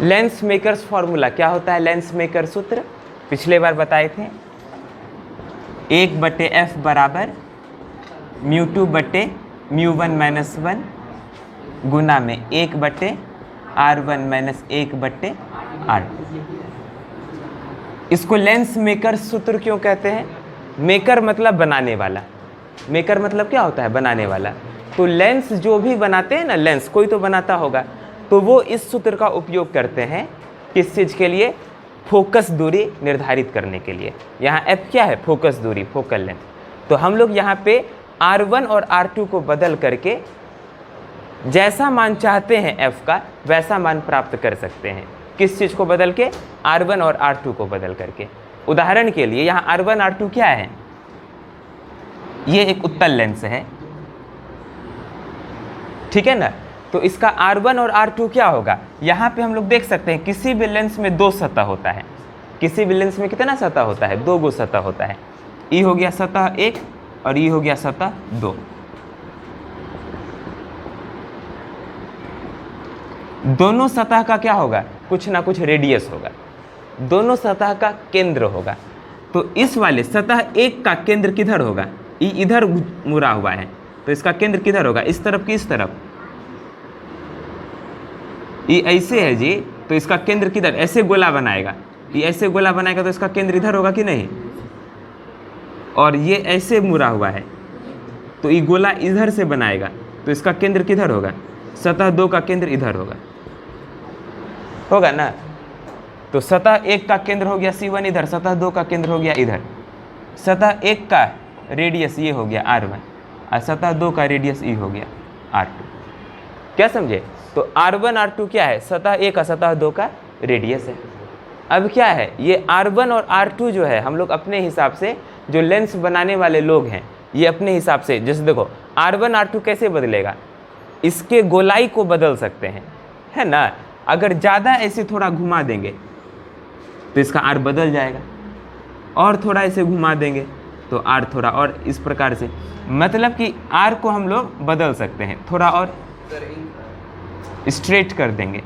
Lens makers formula क्या होता है? लेंस मेकर सूत्र पिछले बार बताए थे, 1/f बराबर μ2 बटे μ1 माइनस 1 गुना में 1/r1 माइनस 1/r2। इसको लेंस मेकर सूत्र क्यों कहते हैं? मेकर मतलब बनाने वाला। मेकर मतलब क्या होता है? बनाने वाला। तो लेंस जो भी बनाते हैं ना, लेंस कोई तो बनाता होगा, तो वो इस सूत्र का उपयोग करते हैं किस चीज़ के लिए? फोकस दूरी निर्धारित करने के लिए। यहाँ f क्या है? फोकस दूरी, फोकल लेंथ। तो हम लोग यहाँ पे r1 और r2 को बदल करके जैसा मान चाहते हैं f का वैसा मान प्राप्त कर सकते हैं। किस चीज़ को बदल के? r1 और r2 को बदल करके। उदाहरण के लिए यहाँ r1 r2 क्या है? ये एक उत्तल लेंस है, ठीक है ना। तो इसका r1 और r2 क्या होगा? यहाँ पे हम लोग देख सकते हैं किसी भी लेंस में दो सतह होता है। किसी भी लेंस में कितना सतह होता है? दो गो सतह होता है। ई हो गया सतह 1 और ई हो गया सतह 2। दोनों सतह का क्या होगा? कुछ ना कुछ रेडियस होगा, दोनों सतह का केंद्र होगा। तो इस वाले सतह 1 का केंद्र किधर होगा? ई इधर मुड़ा हुआ है, तो इसका केंद्र किधर होगा? इस तरफ की इस तरफ? ये ऐसे है जी, तो इसका केंद्र किधर? ऐसे गोला बनाएगा, ये ऐसे गोला बनाएगा तो इसका केंद्र इधर होगा कि नहीं? और ये ऐसे मुड़ा हुआ है, तो ये गोला इधर से बनाएगा तो इसका केंद्र किधर होगा? सतह 2 का केंद्र इधर होगा ना। तो सतह 1 का केंद्र हो गया C1 इधर, सतह 2 का केंद्र हो गया इधर। सतह 1 का रेडियस ये हो गया R1 और सतह 2 का रेडियस ये हो गया R2। क्या समझे? तो R1 R2 क्या है? सतह 1 का सतह 2 का रेडियस है। अब क्या है? ये R1 और R2 जो है हम लोग अपने हिसाब से, जो लेंस बनाने वाले लोग हैं ये अपने हिसाब से, जैसे देखो R1 R2 कैसे बदलेगा? इसके गोलाई को बदल सकते हैं, है ना। अगर ज़्यादा ऐसे थोड़ा घुमा देंगे तो इसका R बदल जाएगा, और थोड़ा ऐसे घुमा देंगे तो R थोड़ा और इस प्रकार से, मतलब कि R को हम लोग बदल सकते हैं, थोड़ा और स्ट्रेट कर देंगे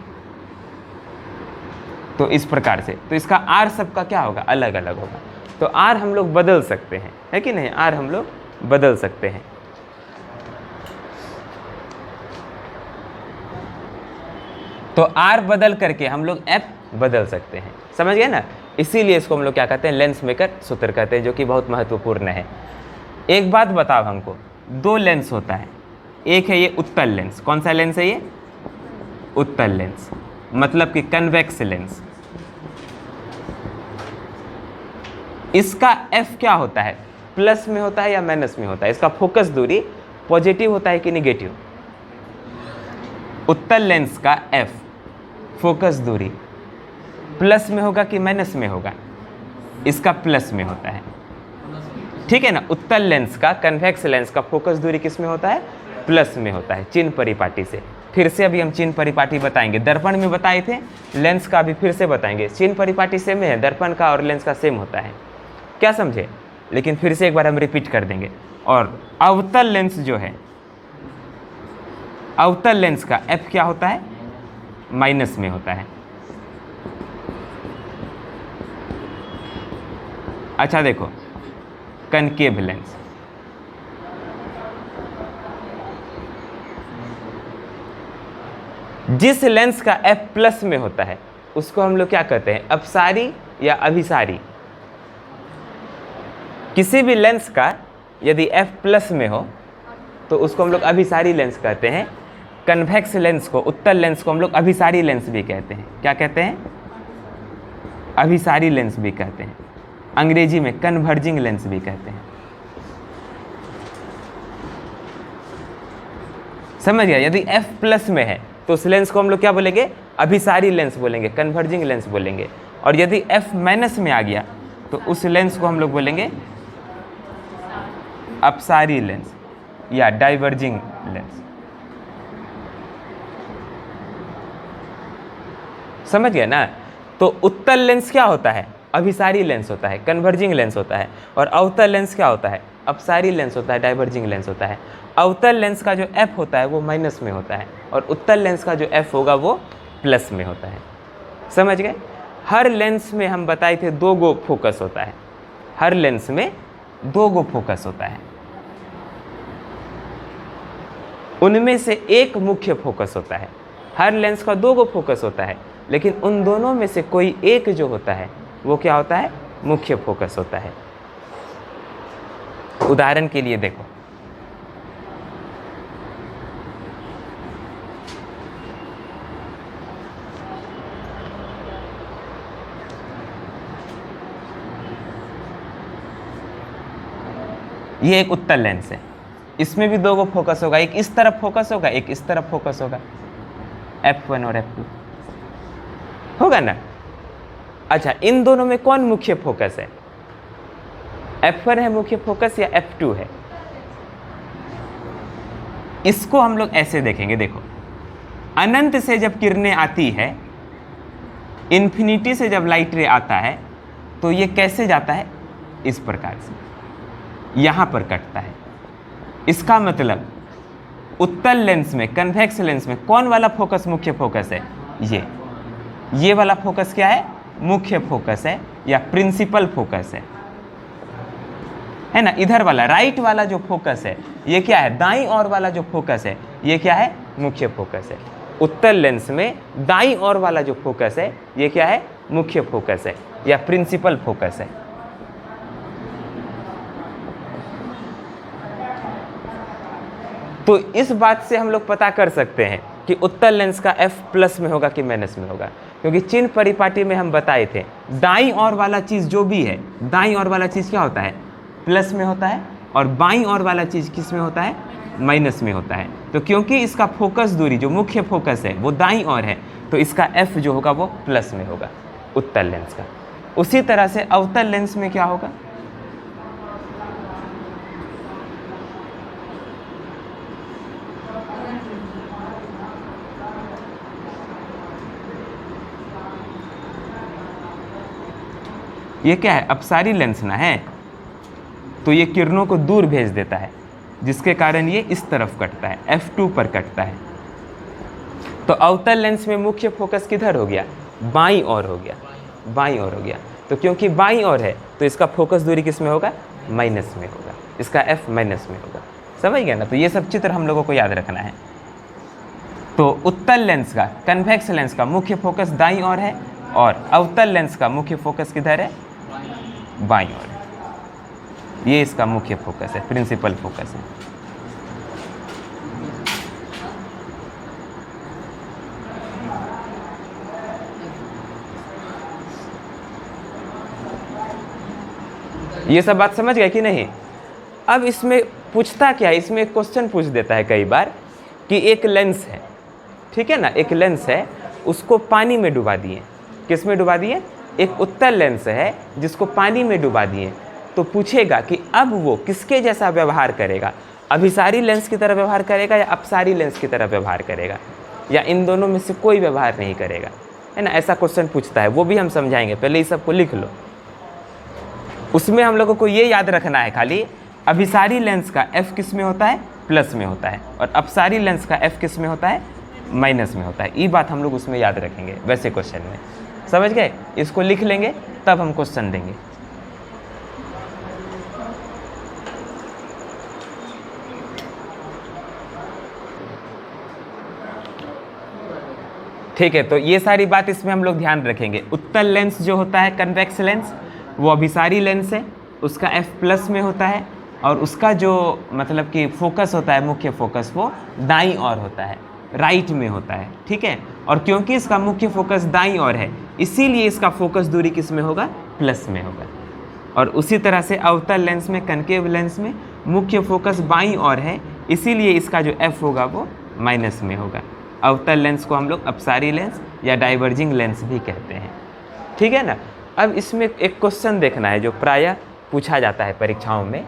तो इस प्रकार से। तो इसका R सबका क्या होगा? अलग अलग होगा। तो R हम लोग बदल सकते हैं, है कि नहीं? R हम लोग बदल सकते हैं। तो R बदल करके हम लोग F बदल सकते हैं, समझ गए ना। इसीलिए इसको हम लोग क्या कहते हैं? लेंस मेकर सूत्र कहते हैं, जो कि बहुत महत्वपूर्ण है। एक बात बताओ हमको, दो लेंस होता है, एक है ये उत्तल लेंस। कौन सा लेंस है ये? उत्तल लेंस, मतलब कि कन्वेक्स लेंस। इसका F क्या होता है? प्लस में होता है या माइनस में होता है? इसका फोकस दूरी पॉजिटिव होता है कि निगेटिव? उत्तल लेंस का F फोकस दूरी प्लस में होगा कि माइनस में होगा? इसका प्लस में होता है, ठीक है ना। उत्तल लेंस का, कन्वेक्स लेंस का फोकस दूरी किस में होता है? प्लस में होता है, चिन्ह परिपाटी से। फिर से अभी हम चिन्ह परिपाटी बताएंगे, दर्पण में बताए थे, लेंस का भी फिर से बताएंगे। चिन्ह परिपाटी सेम है, दर्पण का और लेंस का सेम होता है, क्या समझे? लेकिन फिर से एक बार हम रिपीट कर देंगे। और अवतल लेंस जो है, अवतल लेंस का F क्या होता है? माइनस में होता है। अच्छा देखो, कनकेव लेंस, जिस लेंस का F प्लस में होता है उसको हम लोग क्या कहते हैं? अपसारी या अभिसारी। किसी भी लेंस का यदि F प्लस में हो तो उसको हम लोग अभिसारी लेंस कहते हैं। कन्वेक्स लेंस को, उत्तल लेंस को हम लोग अभिसारी लेंस भी कहते हैं। क्या कहते हैं? अभिसारी लेंस भी कहते हैं। अंग्रेजी में कन्वर्जिंग लेंस भी कहते हैं। समझ गया? यदि F प्लस में है तो उस लेंस को हम लोग क्या बोलेंगे? अभिसारी लेंस बोलेंगे, कन्वर्जिंग लेंस बोलेंगे। और यदि F माइनस में आ गया तो उस लेंस को हम लोग बोलेंगे अपसारी लेंस या डाइवर्जिंग लेंस। समझ गया ना। तो उत्तल लेंस क्या होता है? अभिसारी लेंस होता है, कन्वर्जिंग लेंस होता है। और अवतल लेंस क्या होता है? अपसारी लेंस होता है, डाइवर्जिंग लेंस होता है। अवतल लेंस का जो F होता है वो माइनस में होता है और उत्तल लेंस का जो F होगा वो प्लस में होता है। समझ गए? हर लेंस में हम बताए थे 2 गो फोकस होता है, हर लेंस में 2 गो फोकस होता है, उनमें से एक मुख्य फोकस होता है। हर लेंस का 2 गो फोकस होता है, लेकिन उन दोनों में से कोई एक जो होता है वो क्या होता है? मुख्य फोकस होता है। उदाहरण के लिए देखो, ये एक उत्तल लेंस है, इसमें भी 2 गो फोकस होगा, एक इस तरफ फोकस होगा, एक इस तरफ फोकस होगा, F1 और F2 होगा ना। अच्छा, इन दोनों में कौन मुख्य फोकस है? F1 है मुख्य फोकस या F2 है? इसको हम लोग ऐसे देखेंगे, देखो, अनंत से जब किरणें आती है, इन्फिनिटी से जब लाइट रे आता है, तो ये कैसे जाता है? इस प्रकार से यहां पर कटता है। इसका मतलब उत्तल लेंस में, कन्वेक्स लेंस में कौन वाला फोकस मुख्य फोकस है? ये वाला फोकस क्या है? मुख्य फोकस है या प्रिंसिपल फोकस है ना। इधर वाला राइट वाला जो फोकस है ये क्या है? दाईं ओर वाला जो फोकस है ये क्या है? मुख्य फोकस है। उत्तल लेंस में दाईं ओर वाला जो फोकस है ये क्या है? मुख्य फोकस है या प्रिंसिपल फोकस है। तो इस बात से हम लोग पता कर सकते हैं कि उत्तल लेंस का F प्लस में होगा कि माइनस में होगा, क्योंकि चिन्ह परिपाटी में हम बताए थे दाईं ओर वाला चीज़ जो भी है, दाईं ओर वाला चीज़ क्या होता है? प्लस में होता है, और बाईं ओर वाला चीज़ किस में होता है? माइनस में होता है। तो क्योंकि इसका फोकस दूरी जो मुख्य फोकस है वो दाईं ओर है, तो इसका F जो होगा वो प्लस में होगा उत्तल लेंस का। उसी तरह से अवतल लेंस में क्या होगा? ये क्या है? अपसारी लेंस ना है, तो ये किरणों को दूर भेज देता है, जिसके कारण ये इस तरफ कटता है, F2 पर कटता है। तो अवतल लेंस में मुख्य फोकस किधर हो गया? बाईं ओर हो गया, बाईं ओर हो गया। तो क्योंकि बाईं ओर है तो इसका फोकस दूरी किस में होगा? माइनस में होगा, इसका F माइनस में होगा। समझ गया ना? तो ये सब चित्र हम लोगों को याद रखना है। तो उत्तल लेंस का, कन्वेक्स लेंस का मुख्य फोकस दाईं ओर है, और अवतल लेंस का मुख्य फोकस किधर है? बाईं ओर है। ये इसका मुख्य फोकस है, प्रिंसिपल फोकस है। ये सब बात समझ गए कि नहीं? अब इसमें पूछता क्या है? इसमें एक क्वेश्चन पूछ देता है कई बार कि एक लेंस है, ठीक है ना, एक लेंस है, उसको पानी में डुबा दिए। किस में डुबा दिए? एक उत्तल लेंस है जिसको पानी में डुबा दिए। तो पूछेगा कि अब वो किसके जैसा व्यवहार करेगा? अभिसारी लेंस की तरह व्यवहार करेगा या अपसारी लेंस की तरह व्यवहार करेगा, या इन दोनों में से कोई व्यवहार नहीं करेगा, है ना। ऐसा क्वेश्चन पूछता है, वो भी हम समझाएंगे, पहले इस सबको लिख लो। उसमें हम लोगों को ये याद रखना है खाली, अभिसारी लेंस का F किस में होता है? प्लस में होता है, और अपसारी लेंस का F किस में होता है? माइनस में होता है। ये बात हम लोग उसमें याद रखेंगे वैसे क्वेश्चन में। समझ गए? इसको लिख लेंगे तब हम क्वेश्चन देंगे। ठीक है, तो ये सारी बात इसमें हम लोग ध्यान रखेंगे। उत्तल लेंस जो होता है, कन्वेक्स लेंस, वो अभिसारी लेंस है, उसका F प्लस में होता है, और उसका जो मतलब कि फोकस होता है, मुख्य फोकस, वो दाईं ओर होता है, राइट में होता है, ठीक है। और क्योंकि इसका मुख्य फोकस दाईं ओर है, इसीलिए इसका फोकस दूरी किस में होगा? प्लस में होगा। और उसी तरह से अवतल लेंस में, कनकेव लेंस में मुख्य फोकस बाईं ओर है, इसीलिए इसका जो F होगा वो माइनस में होगा। अवतल लेंस को हम लोग अपसारी लेंस या डाइवर्जिंग लेंस भी कहते हैं, ठीक है ना। अब इसमें एक क्वेश्चन देखना है जो प्रायः पूछा जाता है परीक्षाओं में।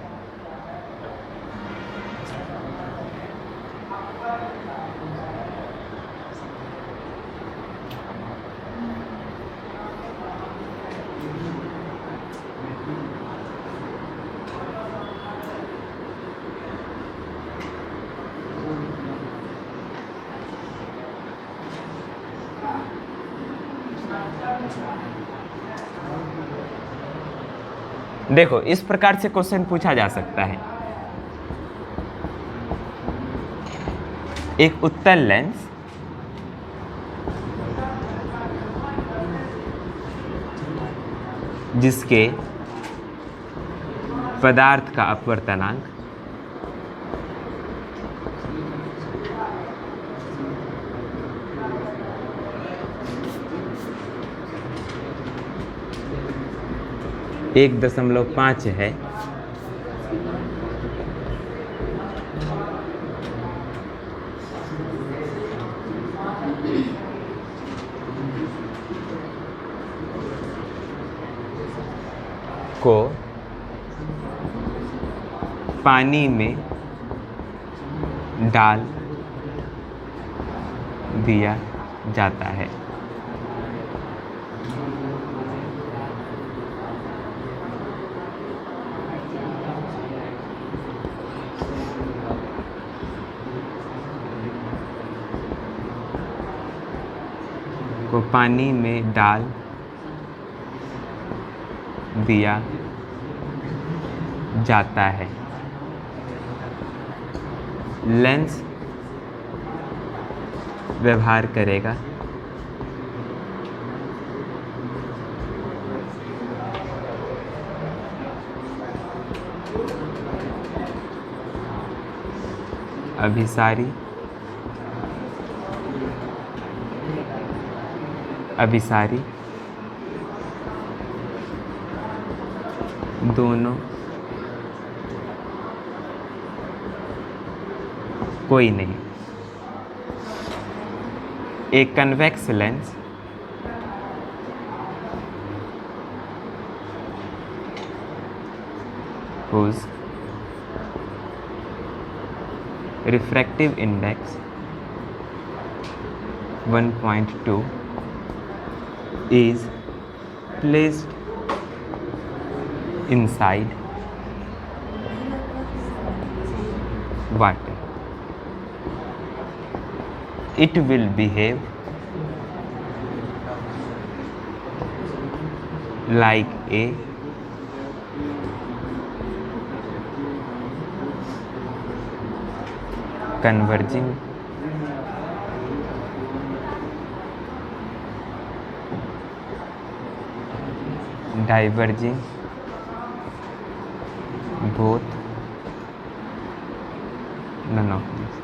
देखो इस प्रकार से क्वेश्चन पूछा जा सकता है। एक उत्तल लेंस जिसके पदार्थ का अपवर्तनांक एक 1.5 है, को पानी में डाल दिया जाता है। को पानी में डाल दिया जाता है। लेंस व्यवहार करेगा अभिसारी दोनों कोई नहीं। एक convex lens whose refractive index 1.2 is placed inside water. It will behave like a converging diverging both none of these.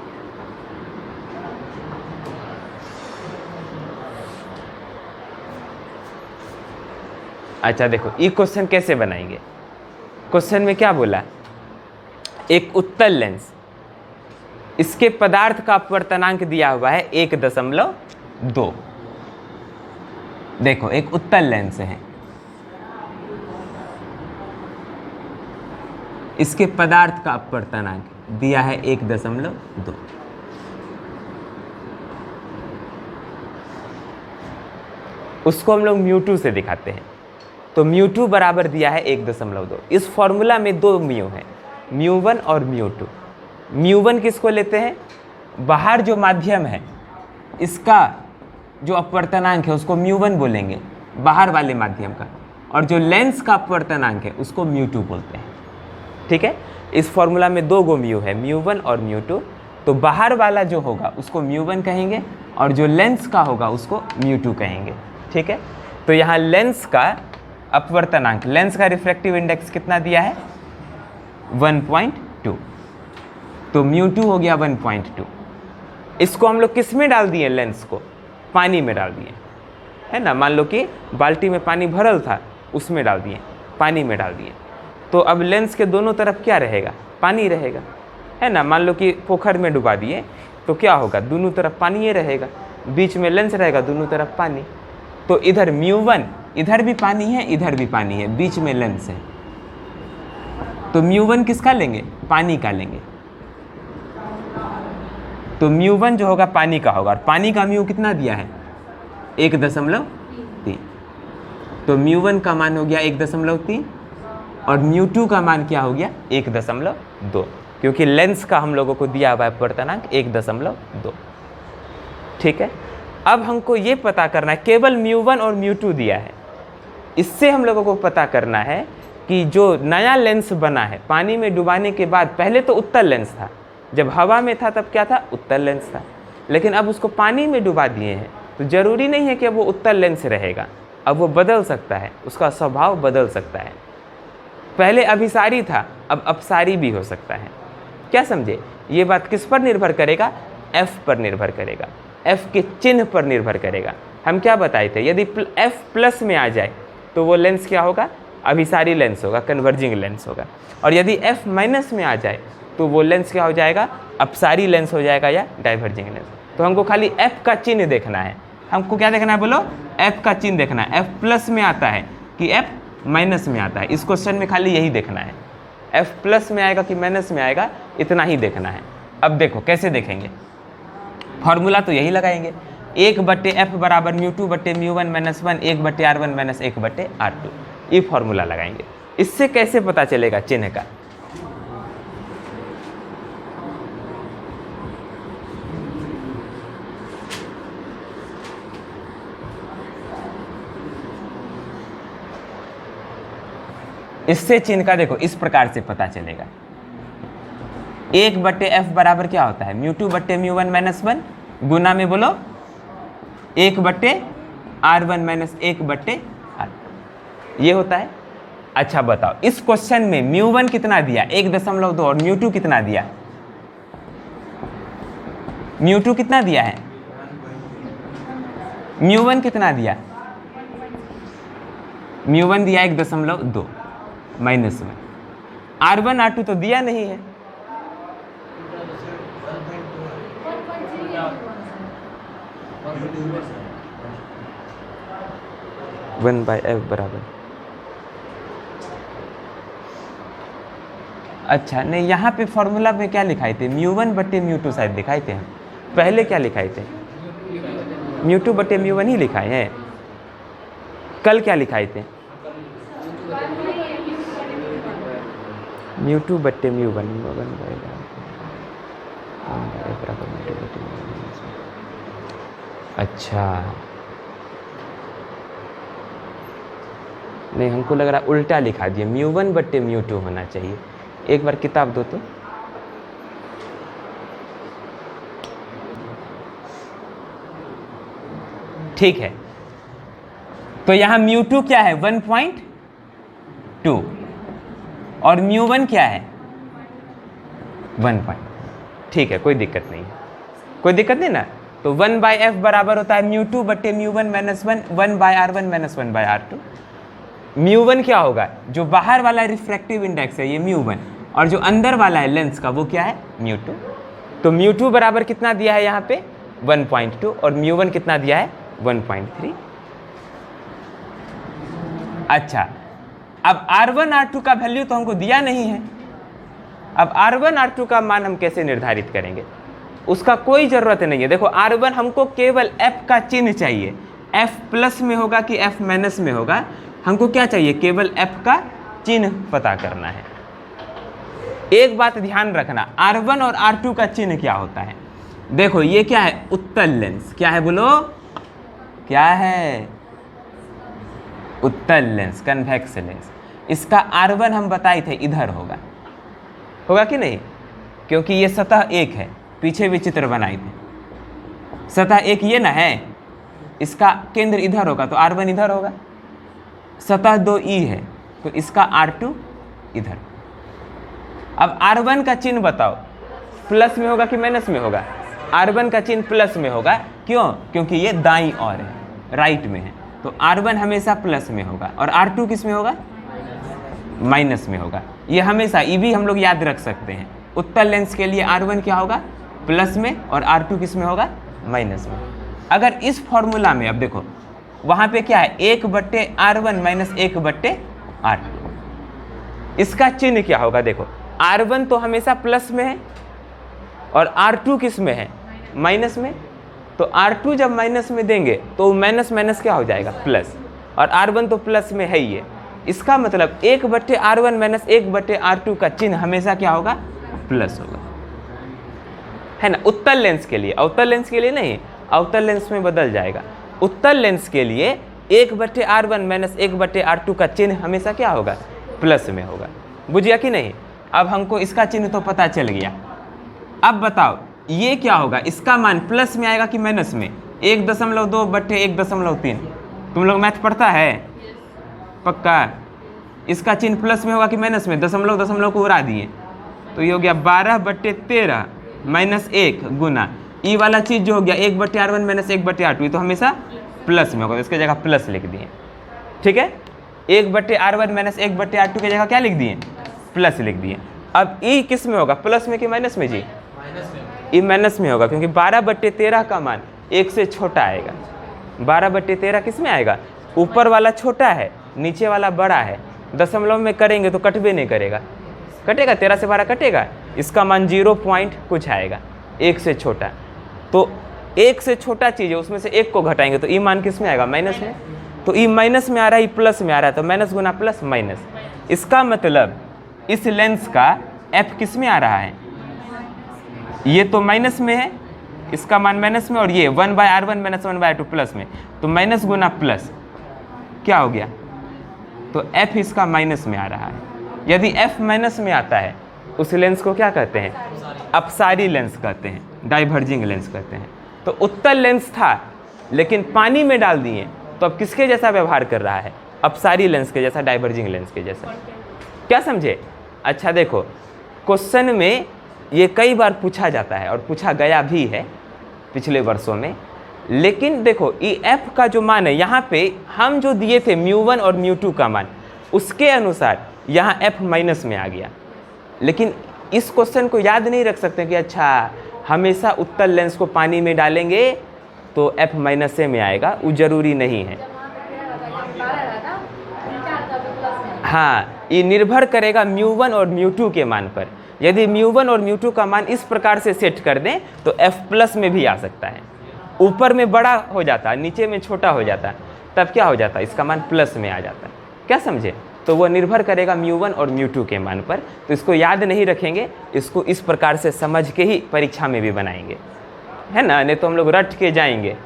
अच्छा देखो ये क्वेश्चन कैसे बनाएंगे। क्वेश्चन में क्या बोला, एक उत्तल लेंस, इसके पदार्थ का अपवर्तनांक दिया हुआ है 1.2। देखो एक उत्तल लेंस है, इसके पदार्थ का अपवर्तनांक दिया है 1.2। उसको हम लोग μ2 से दिखाते हैं। तो μ2 बराबर दिया है 1.2। इस फॉर्मूला में दो म्यू है, μ1 और μ2। μ1 किसको लेते हैं, बाहर जो माध्यम है इसका जो अपवर्तनांक है उसको μ1 बोलेंगे, बाहर वाले माध्यम का, और जो लेंस का अपवर्तनांक है उसको μ2 बोलते हैं। ठीक है, इस फॉर्मूला में दो गो म्यू है, μ1 और μ2। तो बाहर वाला जो होगा उसको μ1 कहेंगे और जो लेंस का होगा उसको μ2 कहेंगे। ठीक है, तो यहाँ लेंस का अपवर्तनांक, लेंस का रिफ्रैक्टिव इंडेक्स कितना दिया है 1.2, तो μ2 हो गया 1.2। इसको हम लोग किस में डाल दिए, लेंस को पानी में डाल दिए, है ना। मान लो कि बाल्टी में पानी भरल था, उसमें डाल दिए, पानी में डाल दिए, तो अब लेंस के दोनों तरफ क्या रहेगा, पानी रहेगा, है ना। मान लो कि पोखर में डुबा दिए तो क्या होगा, दोनों तरफ पानी ही रहेगा, बीच में लेंस रहेगा, दोनों तरफ पानी। तो इधर μ1, इधर भी पानी है, इधर भी पानी है, बीच में लेंस है, तो μ1 किसका लेंगे, पानी का लेंगे। तो μ1 जो होगा पानी का होगा, और पानी का म्यू कितना दिया है 1.3। तो μ1 का मान हो गया 1.3 और μ2 का मान क्या हो गया 1.2, क्योंकि लेंस का हम लोगों को दिया हुआ है अपवर्तनांक 1.2। ठीक है, अब हमको ये पता करना है, केवल μ1 और μ2 दिया है, इससे हम लोगों को पता करना है कि जो नया लेंस बना है पानी में डुबाने के बाद, पहले तो उत्तल लेंस था, जब हवा में था तब क्या था, उत्तल लेंस था, लेकिन अब उसको पानी में डुबा दिए हैं तो ज़रूरी नहीं है कि अब वो उत्तल लेंस रहेगा, अब वो बदल सकता है, उसका स्वभाव बदल सकता है। पहले अभिसारी था, अब अपसारी भी हो सकता है। क्या समझे? ये बात किस पर निर्भर करेगा? F पर निर्भर करेगा, F के चिन्ह पर निर्भर करेगा। हम क्या बताए थे, यदि F प्लस में आ जाए तो वो लेंस क्या होगा, अभिसारी लेंस होगा, कन्वर्जिंग लेंस होगा, और यदि F माइनस में आ जाए तो वो लेंस क्या हो जाएगा, अपसारी लेंस हो जाएगा या डाइवर्जिंग लेंस। तो हमको खाली F का चिन्ह देखना है। हमको क्या देखना है बोलो? F का चिन्ह देखना है। F प्लस में आता है कि F माइनस में आता है, इस क्वेश्चन में खाली यही देखना है, F प्लस में आएगा कि माइनस में आएगा, इतना ही देखना है। अब देखो कैसे देखेंगे, फॉर्मूला तो यही लगाएंगे, 1/F बराबर μ2 बटे μ1 माइनस 1, 1/R1 माइनस 1/R2, ये फॉर्मूला लगाएंगे। इससे कैसे पता चलेगा चिन्ह का? इससे चिन्ह का देखो इस प्रकार से पता चलेगा, 1/F बराबर क्या होता है, μ2 बटे μ1 माइनस 1 गुना में बोलो 1/R1 माइनस 1/R2, ये होता है। अच्छा बताओ, इस क्वेश्चन में μ1 कितना दिया, 1.2, और μ2 कितना दिया, μ2 कितना दिया है, μ1 कितना दिया, μ1 दिया 1.2 माइनस में, R1 R2 तो दिया नहीं है, वन बाई एफ बराबर, अच्छा नहीं, यहाँ पे फॉर्मूला में क्या लिखाए थे, μ1 बटे μ2 शायद लिखाए थे। हम पहले क्या लिखाए थे, μ2 बटे μ1 ही लिखाए हैं। कल क्या लिखाए थे, μ2 बटे μ1 अच्छा नहीं, हमको लग रहा उल्टा लिखा दिया, μ1 बटे μ2 होना चाहिए। एक बार किताब दो तो, ठीक है। तो यहाँ μ2 क्या है 1.2 और μ1 क्या है 1. ठीक है, कोई दिक्कत नहीं है, कोई दिक्कत नहीं ना। तो 1/F बराबर होता है μ2 बटे μ1 माइनस 1, 1/R1 माइनस 1/R2। μ1 क्या होगा, जो बाहर वाला रिफ्रैक्टिव इंडेक्स है ये μ1, और जो अंदर वाला है लेंस का वो क्या है μ2। तो μ2 बराबर कितना दिया है यहाँ पे 1.2 और μ1 कितना दिया है 1.3। अच्छा, अब R1 R2 का वैल्यू तो हमको दिया नहीं है, अब R1 R2 का मान हम कैसे निर्धारित करेंगे, उसका कोई ज़रूरत नहीं है। देखो R1 हमको केवल F का चिन्ह चाहिए, F प्लस में होगा कि F माइनस में होगा, हमको क्या चाहिए, केवल F का चिन्ह पता करना है। एक बात ध्यान रखना, R1 और R2 का चिन्ह क्या होता है। देखो ये क्या है, उत्तल लेंस, क्या है बोलो, क्या है, उत्तल लेंस, कन्वेक्स लेंस। इसका R1 हम बताए थे इधर होगा, होगा कि नहीं, क्योंकि ये सतह एक है, पीछे भी चित्र बनाए थे, सतह एक ये ना है, इसका केंद्र इधर होगा तो R1 इधर होगा, सतह 2E है तो इसका R2 इधर। अब R1 का चिन्ह बताओ, प्लस में होगा कि माइनस में होगा, R1 का चिन्ह प्लस में होगा, क्यों, क्योंकि ये दाईं ओर है, राइट में है, तो R1 हमेशा प्लस में होगा, और R2 किस में होगा, माइनस में होगा। ये हमेशा, ये भी हम लोग याद रख सकते हैं, उत्तल लेंस के लिए R1 क्या होगा प्लस में, और R2 किस में होगा, माइनस में। अगर इस फॉर्मूला में, अब देखो वहाँ पे क्या है 1/R1 माइनस 1/R2, इसका चिन्ह क्या होगा, देखो R1 तो हमेशा प्लस में है और R2 किस में है, माइनस में, तो R2 जब माइनस में देंगे तो माइनस माइनस क्या हो जाएगा प्लस, और R1 तो प्लस में है ही है, इसका मतलब 1/R1 माइनस 1/R2 का चिन्ह हमेशा क्या होगा, प्लस होगा, है ना, उत्तल लेंस के लिए। अवतल लेंस के लिए नहीं, अवतल लेंस में बदल जाएगा। उत्तल लेंस के लिए 1/r1 माइनस 1/r2 का चिन्ह हमेशा क्या होगा, प्लस में होगा। बुझिया कि नहीं? अब हमको इसका चिन्ह तो पता चल गया। अब बताओ ये क्या होगा, इसका मान प्लस में आएगा कि माइनस में? 1.2/1.3। तुम लोग मैथ पढ़ता है पक्का? इसका चिन्ह प्लस में होगा कि माइनस में? दशमलव दशमलव को उड़ा दिए तो ये हो गया 12/13 माइनस 1 गुना ई वाला चीज़ जो हो गया 1/r1 माइनस 1/r2, तो हमेशा प्लस में होगा, तो इसके जगह प्लस लिख दिए। ठीक है, 1/r1 माइनस 1/r2 की जगह क्या लिख दिए, प्लस लिख दिए। अब ई किस में होगा, प्लस में कि माइनस में जी? ई माइनस में होगा, क्योंकि 12/13 का मान 1 से छोटा आएगा। 12/13 किस में आएगा, ऊपर वाला छोटा है नीचे वाला बड़ा है। दशमलव में करेंगे तो कटबे नहीं करेगा, कटेगा? 13 से 12 कटेगा, इसका मान 0 पॉइंट कुछ आएगा, 1 से छोटा। तो 1 से छोटा चीज़ है, उसमें से 1 को घटाएंगे तो ई मान किस में आएगा, माइनस में। तो ई माइनस में आ रहा है, ई प्लस में आ रहा है, तो माइनस गुना प्लस माइनस। इसका मतलब इस लेंस का एफ किस में आ रहा है, ये तो माइनस में है, इसका मान माइनस में, और ये 1/r1 माइनस 1/r2 प्लस में, तो माइनस गुना प्लस क्या हो गया, तो एफ इसका माइनस में आ रहा है। यदि एफ माइनस में आता है उस लेंस को क्या कहते हैं, अपसारी लेंस कहते हैं, डाइवर्जिंग लेंस कहते हैं। तो उत्तल लेंस था लेकिन पानी में डाल दिए, तो अब किसके जैसा व्यवहार कर रहा है, अपसारी लेंस के जैसा, डाइवर्जिंग लेंस के जैसा। क्या समझे? अच्छा देखो, क्वेश्चन में ये कई बार पूछा जाता है और पूछा गया भी है पिछले वर्षों में। लेकिन देखो ई एफ का जो मान है, यहाँ पे हम जो दिए थे μ1 और μ2 का मान, उसके अनुसार यहाँ एफ माइनस में आ गया। लेकिन इस क्वेश्चन को याद नहीं रख सकते कि अच्छा हमेशा उत्तल लेंस को पानी में डालेंगे तो एफ माइनस में आएगा, वो जरूरी नहीं है। हाँ, ये निर्भर करेगा μ1 और μ2 के मान पर। यदि μ1 और μ2 का मान इस प्रकार से सेट कर दें तो f प्लस में भी आ सकता है, ऊपर में बड़ा हो जाता है नीचे में छोटा हो जाता है, तब क्या हो जाता है, इसका मान प्लस में आ जाता है। क्या समझे? तो वो निर्भर करेगा μ1 और μ2 के मान पर। तो इसको याद नहीं रखेंगे, इसको इस प्रकार से समझ के ही परीक्षा में भी बनाएंगे, है ना? नहीं तो हम लोग रट के जाएंगे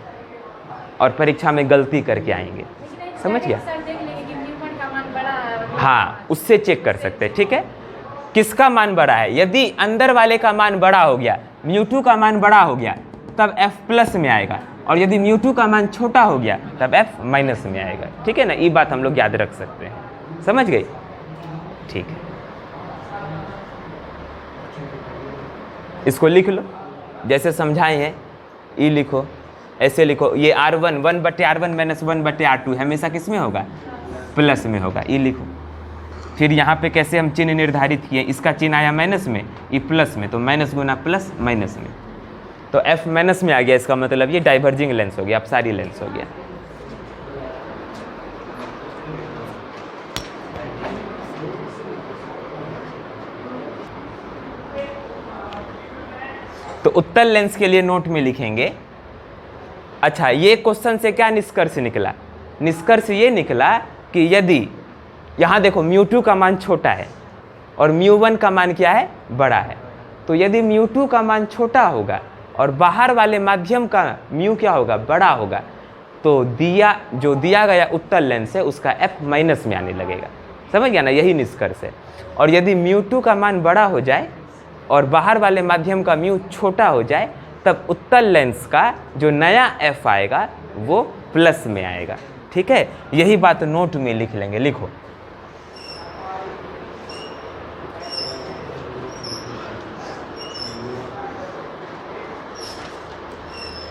और परीक्षा में गलती करके आएंगे। समझ गया? हाँ, उससे चेक कर सकते हैं। ठीक है, किसका मान बड़ा है? यदि अंदर वाले का मान बड़ा हो गया, μ2 का मान बड़ा हो गया, तब f प्लस में आएगा, और यदि μ2 का मान छोटा हो गया तब f माइनस में आएगा। ठीक है ना, ये बात हम लोग याद रख सकते हैं। समझ गई? ठीक है, इसको लिख लो जैसे समझाए हैं, ई लिखो, ऐसे लिखो। ये r1 1/r1 माइनस 1/r2 हमेशा किस में होगा, प्लस में होगा, ई लिखो। फिर यहाँ पे कैसे हम चिन्ह निर्धारित किए, इसका चिन्ह आया माइनस में, ई प्लस में, तो माइनस गुना प्लस माइनस में, तो f माइनस में आ गया। इसका मतलब ये डाइवर्जिंग लेंस हो गया, अपसारी लेंस हो गया। तो उत्तल लेंस के लिए नोट में लिखेंगे। अच्छा, ये क्वेश्चन से क्या निष्कर्ष निकला? निष्कर्ष ये निकला कि यदि यहाँ देखो μ2 का मान छोटा है और μ1 का मान क्या है, बड़ा है, तो यदि μ2 का मान छोटा होगा और बाहर वाले माध्यम का म्यू क्या होगा, बड़ा होगा, तो जो दिया गया उत्तल लेंस है उसका f माइनस में आने लगेगा। समझ गया ना, यही निष्कर्ष है। और यदि μ2 का मान बड़ा हो जाए और बाहर वाले माध्यम का म्यू छोटा हो जाए, तब उत्तल लेंस का जो नया f आएगा वो प्लस में आएगा। ठीक है, यही बात नोट में लिख लेंगे। लिखो,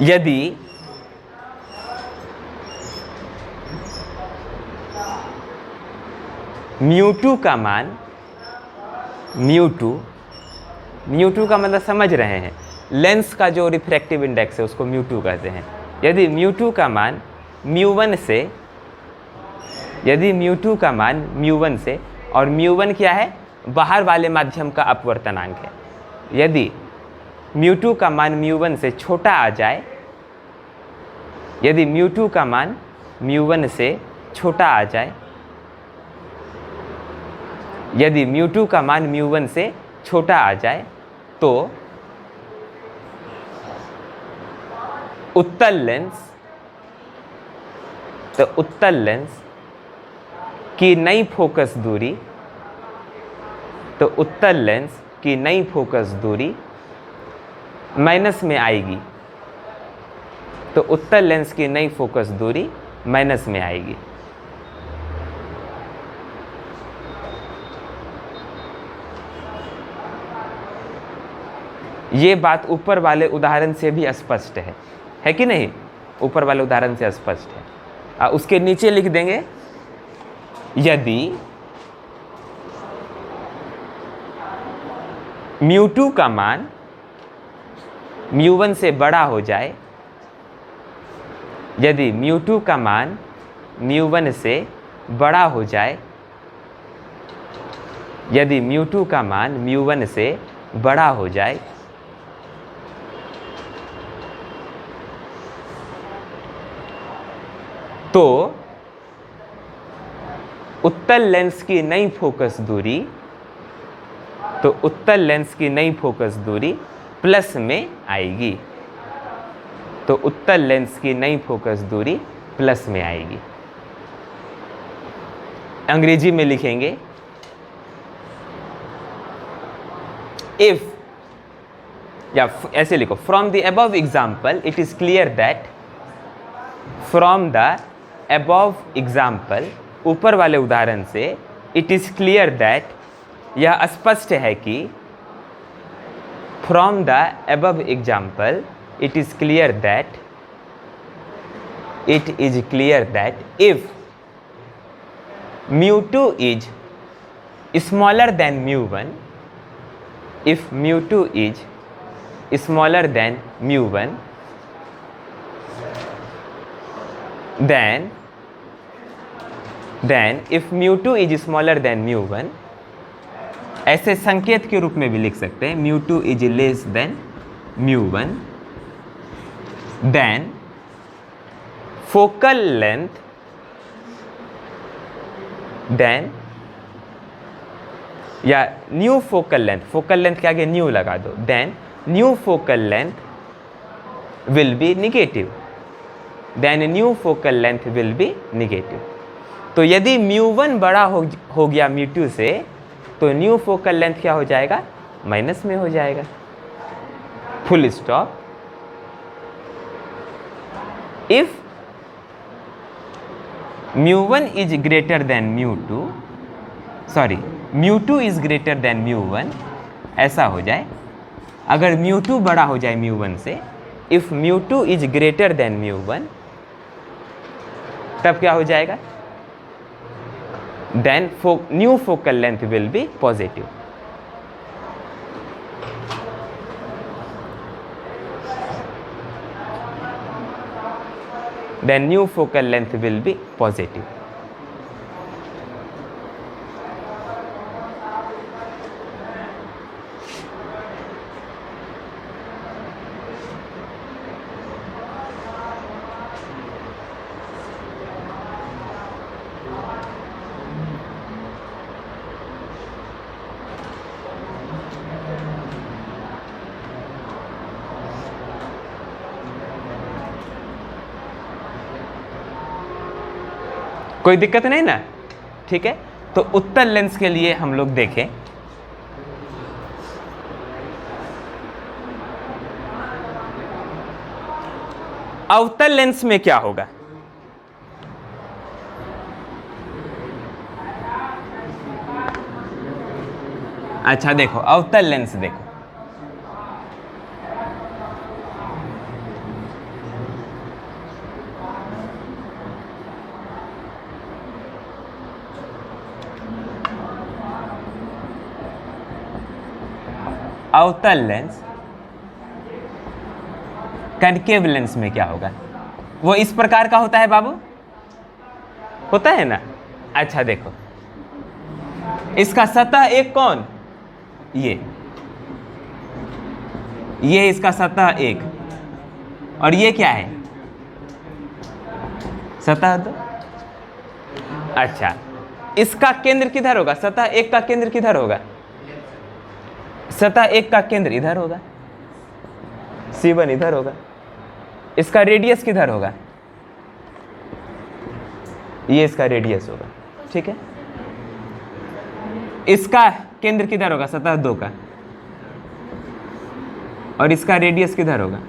यदि μ2 का मान, μ2 का मतलब समझ रहे हैं, लेंस का जो रिफ्रैक्टिव इंडेक्स है उसको μ2 कहते हैं। यदि μ2 का मान μ1 से, यदि μ2 का मान μ1 से, और μ1 क्या है, बाहर वाले माध्यम का अपवर्तनांक है, यदि μ2 का मान μ1 से छोटा आ जाए, यदि μ2 का मान μ1 से छोटा आ जाए, यदि μ2 का मान μ1 से छोटा आ जाए, तो उत्तल लेंस, तो उत्तल लेंस की नई फोकस दूरी, तो उत्तल लेंस की नई फोकस दूरी माइनस में आएगी, तो उत्तल लेंस की नई फोकस दूरी माइनस में आएगी। ये बात ऊपर वाले उदाहरण से भी स्पष्ट है कि नहीं? ऊपर वाले उदाहरण से स्पष्ट है। उसके नीचे लिख देंगे, यदि μ2 का मान μ1 से बड़ा हो जाए, यदि μ2 का मान μ1 से बड़ा हो जाए, यदि μ2 का मान μ1 से बड़ा हो जाए, तो उत्तल लेंस की नई फोकस दूरी, तो उत्तल लेंस की नई फोकस दूरी प्लस में आएगी, तो उत्तल लेंस की नई फोकस दूरी प्लस में आएगी। अंग्रेजी में लिखेंगे, इफ, या ऐसे लिखो, from the above example it is clear that, from the above example, ऊपर वाले उदाहरण से, इट इज क्लियर दैट, यह स्पष्ट है कि, from the above example it is clear that, it is clear that if μ2 is smaller than μ1, if μ2 is smaller than μ1, then if μ2 is smaller than μ1, ऐसे संकेत के रूप में भी लिख सकते हैं, μ2 is less than μ1, then focal length, then या new focal length, focal length के आगे न्यू लगा दो, then new focal length will be negative, then new focal length will be negative. तो यदि μ1 बड़ा हो गया μ2 से, तो न्यू फोकल लेंथ क्या हो जाएगा? माइनस में हो जाएगा। Full stop. If μ1 is greater than μ2, sorry μ2 is greater than μ1, ऐसा हो जाए, अगर μ2 बड़ा हो जाए μ1 से, if μ2 is greater than μ1, तब क्या हो जाएगा? then new focal length will be positive। then new focal length will be positive। कोई दिक्कत नहीं ना? ठीक है, तो उत्तल लेंस के लिए हम लोग देखें, अवतल लेंस में क्या होगा? अच्छा देखो, अवतल लेंस देखो, अवतल लेंस कनकेव लेंस में क्या होगा? वो इस प्रकार का होता है बाबू, होता है ना? अच्छा देखो, इसका सतह एक कौन? ये इसका सतह एक, और ये क्या है? सतह दो। अच्छा, इसका केंद्र किधर होगा? सतह एक का केंद्र किधर होगा? सतह एक का केंद्र इधर होगा, C1 इधर होगा, इसका रेडियस किधर होगा? ये इसका रेडियस होगा, ठीक है। इसका केंद्र किधर होगा? सतह 2 का। और इसका रेडियस किधर होगा?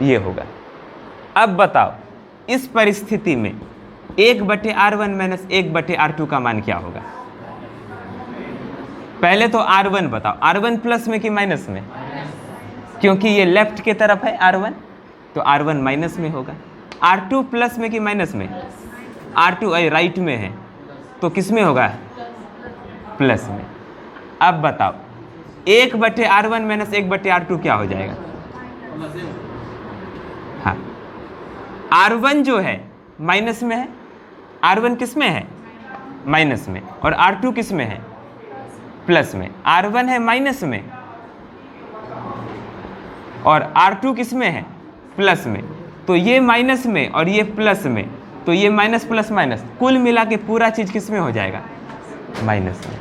ये होगा। अब बताओ इस परिस्थिति में 1/r1 माइनस 1/r2 का मान क्या होगा? पहले तो r1 बताओ, r1 प्लस में कि माइनस में? क्योंकि ये लेफ्ट की तरफ है r1, तो r1 माइनस में होगा। r2 प्लस में कि माइनस में? r2 राइट में है, तो किस में होगा? प्लस में। अब बताओ 1/r1 माइनस 1/r2 क्या हो जाएगा? हाँ, r1 जो है माइनस में है, r1 किस में है? माइनस में। और r2 किस में है? प्लस में। r1 है माइनस में और r2 किस में है? प्लस में। तो ये माइनस में और ये प्लस में, तो ये माइनस प्लस माइनस, कुल मिला के पूरा चीज किस में हो जाएगा? माइनस में।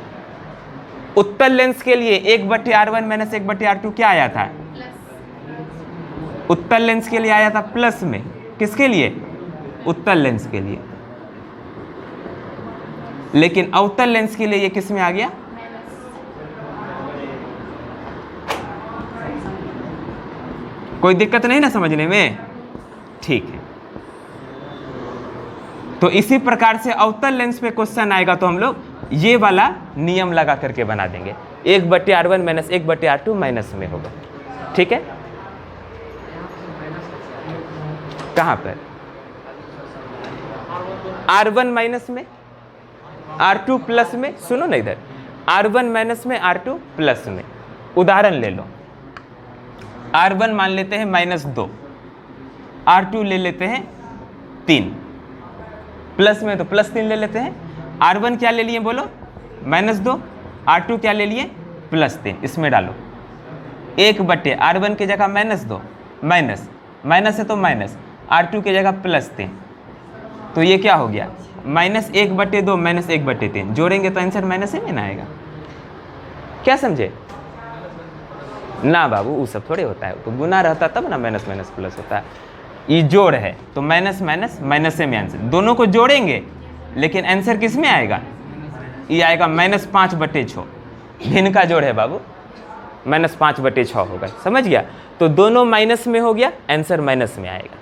उत्तल लेंस के लिए 1/r1 माइनस 1/r2 क्या आया था? उत्तल लेंस के लिए आया था प्लस में। किसके लिए? उत्तल लेंस के लिए। लेकिन अवतल लेंस के लिए ये किस में आ गया? कोई दिक्कत नहीं ना समझने में? ठीक है। तो इसी प्रकार से अवतल लेंस पे क्वेश्चन आएगा तो हम लोग ये वाला नियम लगा करके बना देंगे। 1/r1 माइनस 1/r2 माइनस में होगा, ठीक है। कहां पर? r1 माइनस में, r2 प्लस में। सुनो ना इधर, r1 माइनस में, r2 प्लस में। उदाहरण ले लो, r1 मान लेते हैं -2, r2 ले लेते हैं 3, प्लस में तो +3 ले लेते हैं। r1 क्या ले लिए बोलो? -2, r2 क्या ले लिए? +3। इसमें डालो 1/r1 की जगह -2, माइनस माइनस है तो माइनस, r2 की जगह +3, तो ये क्या हो गया? -1/2 माइनस 1/3। जोड़ेंगे तो आंसर माइनस ही में ना आएगा। क्या समझे? ना बाबू, वो सब थोड़े होता है, तो गुना रहता तब ना माइनस माइनस प्लस होता है। ये जोड़ है तो माइनस माइनस माइनस में आंसर, दोनों को जोड़ेंगे लेकिन आंसर किस में आएगा? ये आएगा -5/6। भिन्न का जोड़ है बाबू, -5/6 होगा। समझ गया? तो दोनों माइनस में हो गया, आंसर माइनस में आएगा,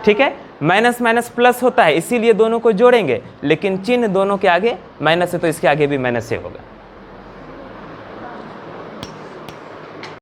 ठीक है। माइनस माइनस प्लस होता है, इसीलिए दोनों को जोड़ेंगे, लेकिन चिन्ह दोनों के आगे माइनस है तो इसके आगे भी माइनस से होगा।